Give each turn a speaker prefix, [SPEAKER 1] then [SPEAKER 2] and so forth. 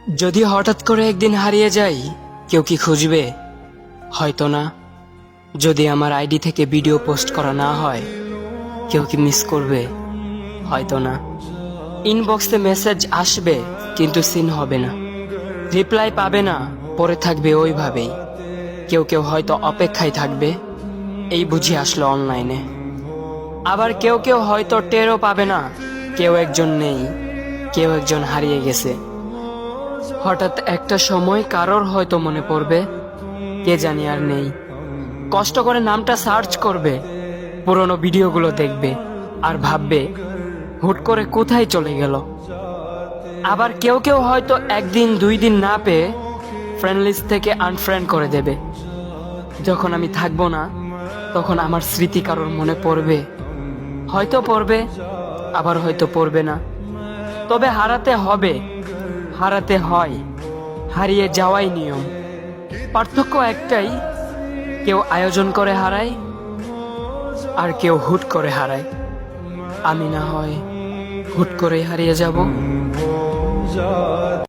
[SPEAKER 1] যদি হঠাৎ করে একদিন হারিয়ে যাই, কেউ কি খুঁজবে? হয়তো না। যদি আমার আইডি থেকে ভিডিও পোস্ট করা না হয়, কেউ কি মিস করবে? হয়তো না। ইনবক্সে মেসেজ আসবে কিন্তু সিন হবে না, রিপ্লাই পাবে না, পরে থাকবে ওইভাবেই। কেউ কেউ হয়তো অপেক্ষায় থাকবে, এই বুঝি আসলো অনলাইনে। আবার কেউ কেউ হয়তো টেরও পাবে না, কেউ একজন নেই, কেউ একজন হারিয়ে গেছে। হঠাৎ একটা সময় কারোর হয়তো মনে পড়বে, কে জানি আর নেই। কষ্ট করে নামটা সার্চ করবে, পুরনো ভিডিওগুলো দেখবে আর ভাববে হুট করে কোথায় চলে গেল। আবার কেউ কেউ হয়তো একদিন দুই দিন না পেয়ে ফ্রেন্ড লিস্ট থেকে আনফ্রেন্ড করে দেবে। যখন আমি থাকবো না, তখন আমার স্মৃতি কারোর মনে পড়বে, হয়তো পড়বে, আবার হয়তো পড়বে না। তবে হারাতে হবে, হারাতে হয়, হারিয়ে যাওয়াই নিয়ম। পার্থক্য একটাই, কেউ আয়োজন করে হারায় আর কেউ হুট করে হারায়। আমি না হয় হুট করে হারিয়ে যাব।